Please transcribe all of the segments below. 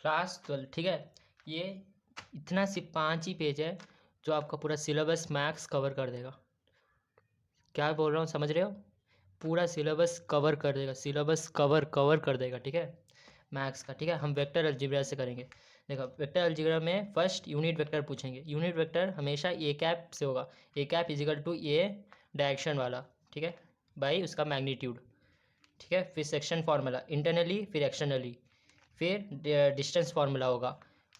Class 12, ठीक है। ये इतना सिर्फ 5 ही पेज है जो आपका पूरा सिलेबस मैथ्स कवर कर देगा। क्या बोल रहा हूँ, समझ रहे हो? पूरा सिलेबस कवर कर देगा, सिलेबस कवर कर देगा, ठीक है, मैथ्स का, ठीक है। हम वेक्टर अलजेब्रा से करेंगे। देखो, वेक्टर अलजेब्रा में फर्स्ट यूनिट वेक्टर पूछेंगे। यूनिट वेक्टर हमेशा ए कैप से होगा। A cap is equal to A direction वाला, ठीक है, बाई उसका मैग्नीट्यूड, ठीक है। फिर सेक्शन फार्मूला इंटरनली, फिर एक्सटर्नली, फिर डिस्टेंस फार्मूला होगा,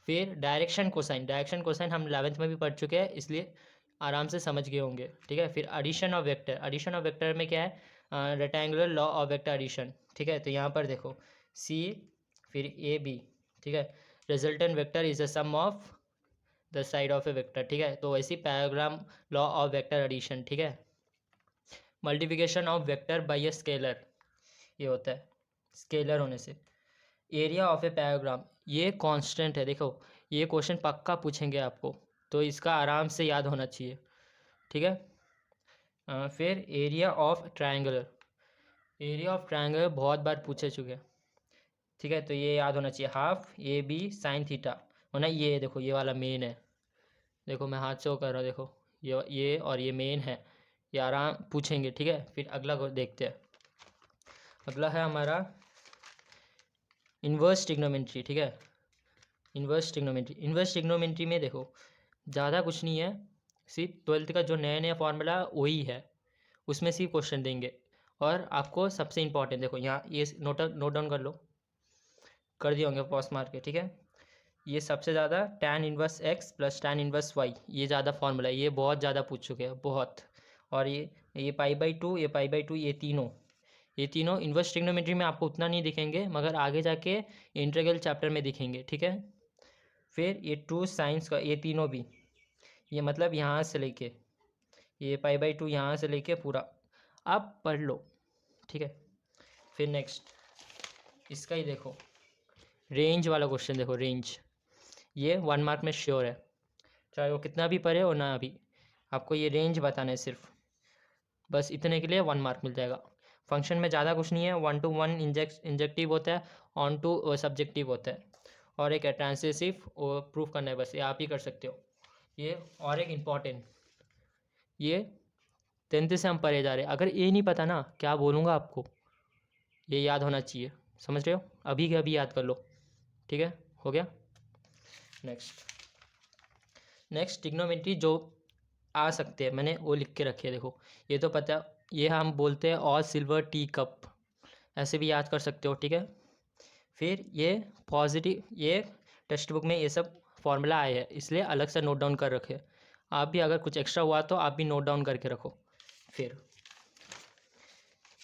फिर डायरेक्शन कोसाइन हम 11th में भी पढ़ चुके हैं, इसलिए आराम से समझ गए होंगे, ठीक है। फिर एडिशन ऑफ वेक्टर में क्या है, rectangular law of vector addition, ठीक है। तो यहाँ पर देखो सी, फिर ए बी, ठीक है। Resultant vector is a sum of the side of a vector, ठीक है। तो वैसे parallelogram law of vector addition, ठीक है। Multiplication of vector by a scalar, ये होता है स्केलर होने से। एरिया ऑफ ए पैराग्राम, ये कांस्टेंट है। देखो, ये क्वेश्चन पक्का पूछेंगे आपको, तो इसका आराम से याद होना चाहिए, ठीक है। फिर एरिया ऑफ ट्रायंगल बहुत बार पूछे चुके हैं, ठीक है। तो ये याद होना चाहिए, half A B sine theta होना। ये देखो, ये वाला मेन है। देखो मैं हाथ से वो कर रहा हूँ, देखो ये और ये मेन है, ये आराम पूछेंगे, ठीक है। फिर अगला को देखते हैं। अगला है हमारा इन्वर्स ट्रिग्नोमेट्री, ठीक है। इन्वर्स ट्रिग्नोमेट्री में देखो ज़्यादा कुछ नहीं है, सिर्फ 12th का जो नया फार्मूला वही है, उसमें सिर्फ क्वेश्चन देंगे। और आपको सबसे इंपॉर्टेंट देखो यहाँ, ये नोट डाउन कर लो, कर दिए होंगे पॉज मार के, ठीक है। ये सबसे ज़्यादा tan inverse x plus tan inverse y, ये ज़्यादा फार्मूला है, ये बहुत ज़्यादा पूछ चुके हैं, बहुत। और ये पाई/2, ये पाई/2, ये तीनों इन्वर्स ट्रिग्नोमेट्री में आपको उतना नहीं दिखेंगे, मगर आगे जाके इंटीग्रल चैप्टर में दिखेंगे, ठीक है। फिर ये ट्रू साइंस का, ये तीनों भी, ये मतलब यहाँ से लेके ये पाई/2 यहाँ से लेके पूरा आप पढ़ लो, ठीक है। फिर नेक्स्ट इसका ही देखो, रेंज वाला क्वेश्चन देखो, रेंज ये 1 मार्क में श्योर है, चाहे वो कितना भी पढ़े हो ना, अभी आपको ये रेंज बताना है सिर्फ, बस इतने के लिए 1 मार्क मिल जाएगा। फंक्शन में ज़्यादा कुछ नहीं है, 1 to 1 इंजेक्टिव होता है, ऑन टू सब्जेक्टिव होता है, और एक है ट्रांसेसिव, वो प्रूफ करना है, बस ये आप ही कर सकते हो ये। और एक इम्पॉर्टेंट, ये 10th से हम पढ़े जा रहे हैं, अगर ये नहीं पता ना क्या बोलूँगा आपको, ये याद होना चाहिए, समझ रहे हो? अभी के अभी याद कर लो, ठीक है, हो गया। नेक्स्ट ट्रिग्नोमेट्री जो आ सकते हैं, मैंने वो लिख के रखे, देखो ये तो पता, ये हम बोलते हैं और सिल्वर टी कप, ऐसे भी याद कर सकते हो, ठीक है। फिर ये पॉजिटिव, ये टेक्स्ट बुक में ये सब फॉर्मूला आए हैं, इसलिए अलग से नोट डाउन कर रखे। आप भी अगर कुछ एक्स्ट्रा हुआ तो आप भी नोट डाउन करके रखो। फिर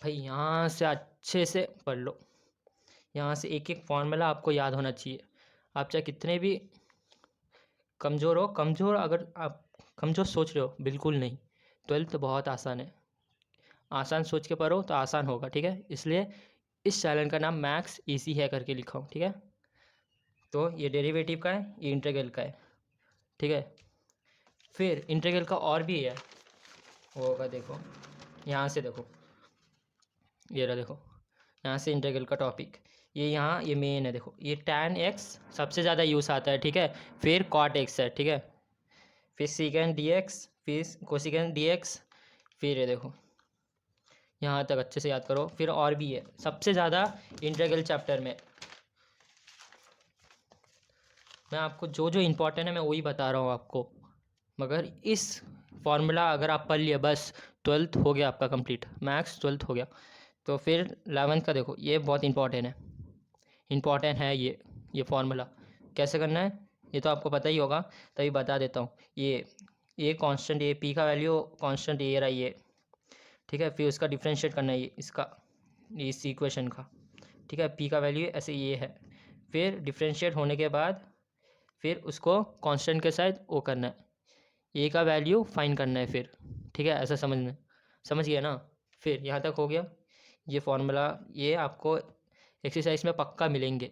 भाई यहाँ से अच्छे से पढ़ लो, यहाँ से एक एक फॉर्मूला आपको याद होना चाहिए। आप चाहे कितने भी कमज़ोर हो, अगर आप कमज़ोर सोच रहे हो, बिल्कुल नहीं, 12th बहुत आसान है, आसान सोच के पढ़ो तो आसान होगा, ठीक है। इसलिए इस चैनल का नाम मैथ्स इजी है करके लिखा हूँ, ठीक है। तो ये डेरिवेटिव का है, ये इंटीग्रल का है, ठीक है। फिर इंटीग्रल का और भी है, वो होगा, देखो यहाँ से देखो, ये रहा, देखो यहाँ से इंटीग्रल का टॉपिक, ये यहाँ ये मेन है, देखो ये tan x सबसे ज़्यादा यूज़ आता है, ठीक है। फिर cot x है, ठीक है। फिर secant dx, फिर cosecant dx, फिर ये देखो यहाँ तक अच्छे से याद करो। फिर और भी है सबसे ज़्यादा इंटीग्रल चैप्टर में, मैं आपको जो जो इम्पोर्टेंट है मैं वही बता रहा हूँ आपको, मगर इस फॉर्मूला अगर आप पढ़ लिए बस 12th हो गया आपका कंप्लीट, मैथ्स 12th हो गया। तो फिर 11th का देखो, ये बहुत इंपॉर्टेंट है ये फार्मूला कैसे करना है, ये तो आपको पता ही होगा, तभी बता देता हूँ। ये कांस्टेंट, ये पी का वैल्यू कांस्टेंट ये रहा, ये ठीक है। फिर उसका डिफरेंशिएट करना है, ये इसका, इस इक्वेशन का, ठीक है। पी का वैल्यू ऐसे ये है, फिर डिफरेंशिएट होने के बाद फिर उसको कांस्टेंट के साथ वो करना है, ए का वैल्यू फाइंड करना है फिर, ठीक है। ऐसा समझ गया ना? फिर यहाँ तक हो गया ये फार्मूला, ये आपको एक्सरसाइज में पक्का मिलेंगे।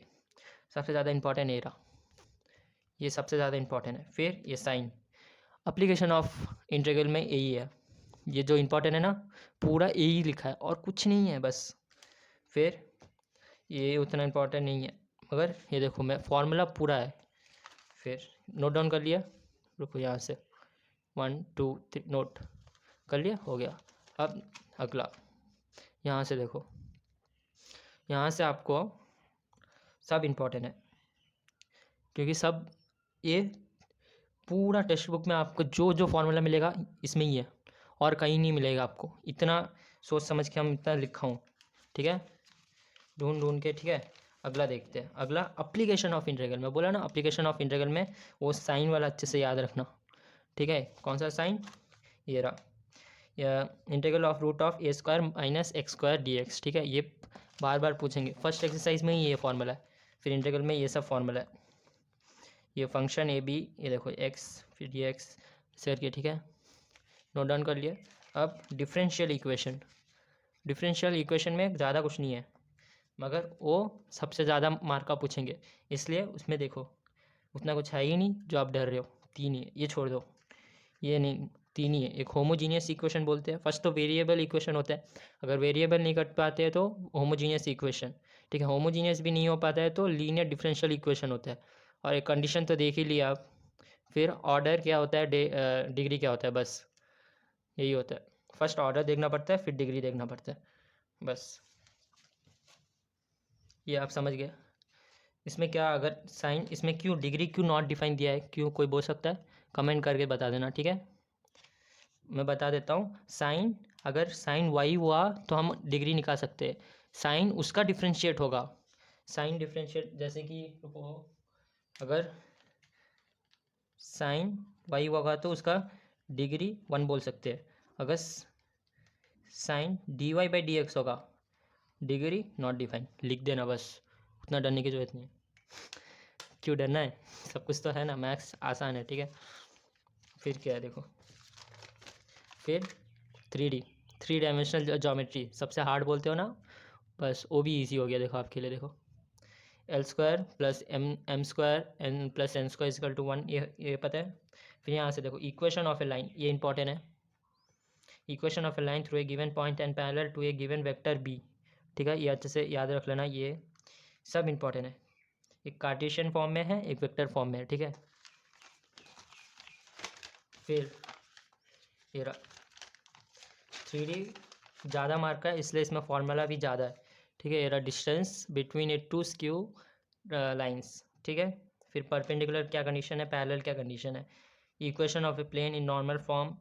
सबसे ज़्यादा इंपॉर्टेंट ये रहा, ये सबसे ज़्यादा इंपॉर्टेंट है। फिर ये साइन, एप्लीकेशन ऑफ इंटीग्रल में यही है, ये जो इंपॉर्टेंट है ना, पूरा यही लिखा है और कुछ नहीं है बस। फिर ये उतना इंपॉर्टेंट नहीं है, मगर ये देखो मैं फॉर्मूला पूरा है, फिर नोट डाउन कर लिया, रुको यहाँ से 1 2 3 नोट कर लिया, हो गया। अब अगला यहाँ से देखो, यहाँ से आपको सब इम्पोर्टेंट है, क्योंकि सब ये पूरा टेक्स्ट बुक में आपको जो जो फॉर्मूला मिलेगा इसमें ही है, और कहीं नहीं मिलेगा आपको। इतना सोच समझ के हम इतना लिखा हूँ, ठीक है, ढूंढ ढूंढ के, ठीक है। अगला देखते हैं, अगला एप्लीकेशन ऑफ इंटीग्रल। मैं बोला ना एप्लीकेशन ऑफ इंटीग्रल में वो साइन वाला अच्छे से याद रखना, ठीक है। कौन सा साइन, ये रहा, integral of root of A square minus X square D X, ठीक है। ये बार बार पूछेंगे, फर्स्ट एक्सरसाइज में ही ये फॉर्मूला है, फिर इंटीग्रल में ये सब फॉर्मूला है। ये फंक्शन ए बी, ये देखो एक्स फिर डी एक्स से करके, ठीक है, नोट डाउन कर लिया। अब डिफरेंशियल इक्वेशन, डिफरेंशियल इक्वेशन में ज़्यादा कुछ नहीं है, मगर वो सबसे ज़्यादा मार्क का पूछेंगे, इसलिए उसमें देखो उतना कुछ है ही नहीं जो आप डर रहे हो। 3 ही है, ये छोड़ दो, ये नहीं, 3 ही है। एक होमोजीनियस इक्वेशन बोलते हैं, फर्स्ट तो वेरिएबल इक्वेशन होता है, अगर वेरिएबल नहीं कर पाते हैं तो होमोजीनियस इक्वेशन, ठीक है। होमोजीनियस भी नहीं हो पाता है तो लीनियर डिफरेंशियल इक्वेशन होता है, और एक कंडीशन तो देख ही लिया आप। फिर ऑर्डर क्या होता है, डिग्री क्या होता है, बस यही होता है। फर्स्ट ऑर्डर देखना पड़ता है, फिर डिग्री देखना पड़ता है, बस ये आप समझ गए। इसमें क्या, अगर साइन, इसमें क्यों डिग्री क्यों नॉट डिफाइन दिया है, क्यों, कोई बोल सकता है, कमेंट करके बता देना, ठीक है। मैं बता देता हूँ, साइन, अगर साइन वाई हुआ तो हम डिग्री निकाल सकते हैं, साइन उसका डिफ्रेंशिएट होगा, साइन डिफ्रेंशिएट, जैसे कि रुको, अगर साइन वाई होगा तो उसका डिग्री 1 बोल सकते हैं। अगर sine D Y by D X होगा, डिग्री नॉट डिफाइन, लिख देना बस, उतना डरने की जरूरत नहीं है। क्यों डरना है, सब कुछ तो है ना, मैथ्स आसान है, ठीक है। फिर क्या है देखो, फिर 3D, 3 डायमेंशनल ज्योमेट्री, सबसे हार्ड बोलते हो ना, बस वो भी इजी हो गया देखो आपके लिए। देखो L square plus M square N plus N square is equal to 1, ये पता है। फिर यहाँ से देखो इक्वेशन ऑफ ए लाइन, ये इंपॉर्टेंट है, equation of a line through a given point and parallel to a given vector B, ठीक है। ये अच्छे से याद रख लेना, ये सब इंपॉर्टेंट है। एक कार्टेशियन फॉर्म में है, एक वेक्टर फॉर्म में है, ठीक है। फिर ये रहा 3D, ज़्यादा मार्क का है इसलिए इसमें फॉर्मूला भी ज़्यादा है, ठीक है। ये रहा डिस्टेंस बिटवीन ए 2 स्क्यू लाइंस, ठीक है। फिर परपेंडिकुलर क्या कंडीशन है, पैरेलल क्या कंडीशन है, equation of a plane in normal form,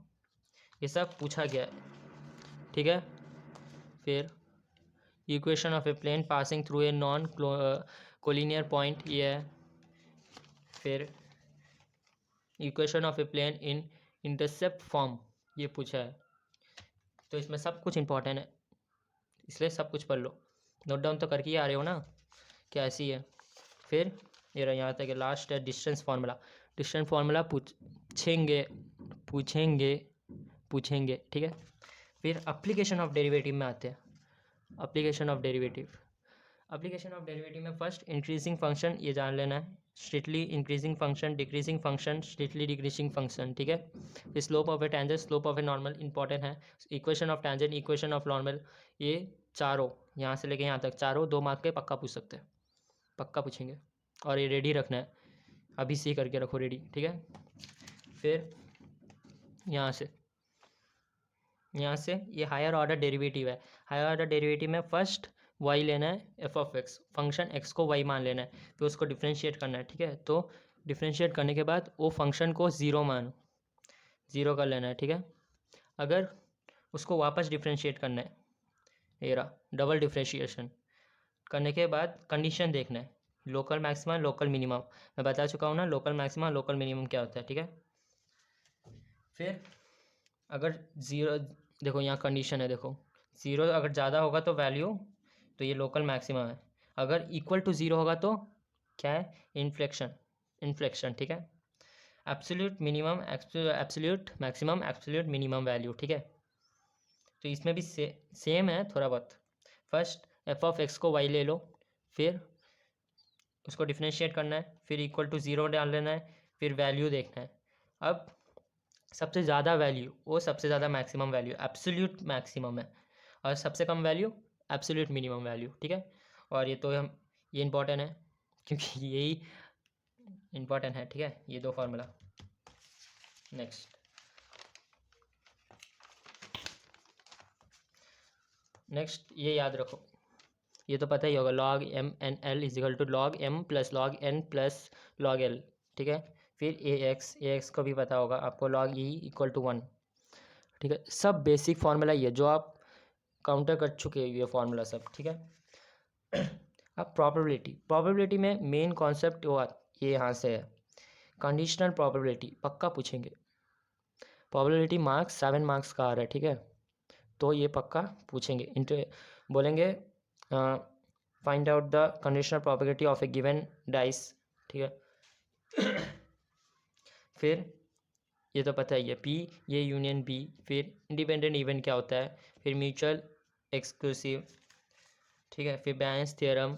ये सब पूछा गया है, ठीक है। फिर equation of a plane passing through a non collinear point, ये है। फिर equation of a plane in intercept form, ये पूछा है। तो इसमें सब कुछ इंपॉर्टेंट है, इसलिए सब कुछ पढ़ लो, नोट डाउन तो करके ही आ रहे हो ना, क्या ऐसी है। फिर ये रहा यहाँ तक लास्ट है डिस्टेंस फार्मूला, डिस्टेंस फार्मूला पूछेंगे पूछेंगे पूछेंगे, ठीक है। फिर एप्लीकेशन ऑफ डेरिवेटिव में आते हैं, application of derivative, application of derivative में फर्स्ट इंक्रीजिंग फंक्शन, ये जान लेना है, strictly increasing function, decreasing function, strictly decreasing function, ठीक है। Slope of a tangent, slope of a normal important है, equation of tangent, equation of normal, ये चारों यहाँ से लेके यहाँ तक चारों 2 मार्क के पक्का पूछ सकते हैं, पक्का पूछेंगे, और ये रेडी रखना है, अभी से करके रखो रेडी, ठीक है। फिर यहाँ से ये हायर ऑर्डर डेरिवेटिव है, हायर ऑर्डर डेरिवेटिव में फर्स्ट वाई लेना है, F of x, function x को वाई मान लेना है, फिर उसको डिफ्रेंशिएट करना है, ठीक है। तो डिफ्रेंशिएट करने के बाद वो फंक्शन को ज़ीरो मानो, ज़ीरो कर लेना है, ठीक है। अगर उसको वापस डिफ्रेंशिएट करना है, ये रहा डबल डिफ्रेंशिएशन करने के बाद कंडीशन देखना है, लोकल मैक्सिमम लोकल मिनिमम, मैं बता चुका हूँ ना लोकल मैक्सिमम लोकल मिनिमम क्या होता है, ठीक है। फिर अगर ज़ीरो, देखो यहाँ कंडीशन है, देखो ज़ीरो अगर ज़्यादा होगा तो वैल्यू, तो ये लोकल मैक्सिमम है, अगर इक्वल टू ज़ीरो होगा तो क्या है, इन्फ्लेक्शन, ठीक है। Absolute minimum, absolute maximum, absolute minimum value, ठीक है। तो इसमें भी सेम है थोड़ा बहुत। फर्स्ट एफ ऑफ एक्स को वाई ले लो, फिर उसको डिफ्रेंशिएट करना है, फिर इक्वल टू ज़ीरो डाल लेना है, फिर वैल्यू देखना है। अब सबसे ज़्यादा वैल्यू वो सबसे ज़्यादा मैक्सिमम वैल्यू एब्सोल्यूट मैक्सिमम है, और सबसे कम वैल्यू एब्सोल्यूट मिनिमम वैल्यू, ठीक है। और ये तो हम, ये इंपॉर्टेंट है, क्योंकि यही इम्पोर्टेंट है, ठीक है, ये 2 फार्मूला। नेक्स्ट ये याद रखो, ये तो पता ही होगा, log m n l is equal to log m plus log n plus log l, ठीक है। फिर ax को भी पता होगा आपको, log e इक्वल टू 1, ठीक है। सब बेसिक फार्मूला ही है जो आप काउंटर कर चुके हो, ये फार्मूला सब, ठीक है। अब प्रोबेबिलिटी में मेन कॉन्सेप्ट वो ये यहाँ से है, कंडीशनल प्रोबेबिलिटी पक्का पूछेंगे। प्रोबेबिलिटी मार्क्स 7 मार्क्स का आ रहा है, ठीक है, तो ये पक्का पूछेंगे। बोलेंगे find out the conditional probability of A given dice, ठीक है। फिर ये तो पता ही है, पी ये यूनियन बी। फिर इंडिपेंडेंट इवेंट क्या होता है, फिर म्यूचुअल एक्सक्लूसिव, ठीक है। फिर balance theorem,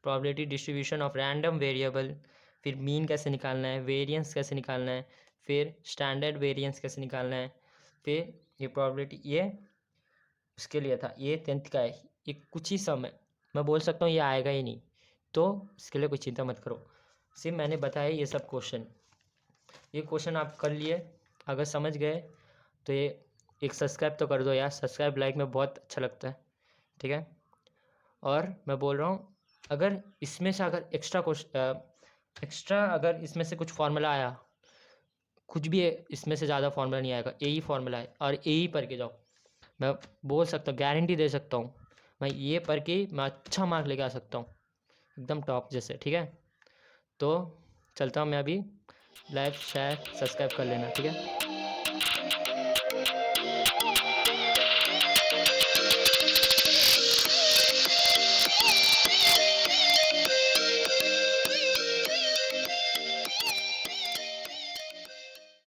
probability distribution of random variable, फिर मीन कैसे निकालना है, वेरिएंस कैसे निकालना है, फिर स्टैंडर्ड वेरिएंस कैसे निकालना है। फिर ये प्रोबेबिलिटी, ये उसके लिए था, ये 10th का है। ये कुछ ही समय मैं बोल सकता हूँ ये आएगा ही नहीं, तो इसके लिए कोई चिंता मत करो। सिर्फ मैंने बताया ये सब क्वेश्चन, ये क्वेश्चन आप कर लिए, अगर समझ गए तो ये एक सब्सक्राइब तो कर दो यार, सब्सक्राइब लाइक में बहुत अच्छा लगता है, ठीक है। और मैं बोल रहा हूँ, अगर इसमें से अगर एक्स्ट्रा अगर इसमें से कुछ फार्मूला आया, कुछ भी इसमें से ज़्यादा फार्मूला नहीं आएगा, यही फार्मूला है और यही पढ़ के जाओ। मैं बोल सकता हूँ, गारंटी दे सकता हूँ, मैं ये पढ़ के मैं अच्छा मार्क लेके आ सकता हूँ, एकदम टॉप जैसे, ठीक है। तो चलता हूँ मैं अभी, लाइक शेयर सब्सक्राइब कर लेना, ठीक है।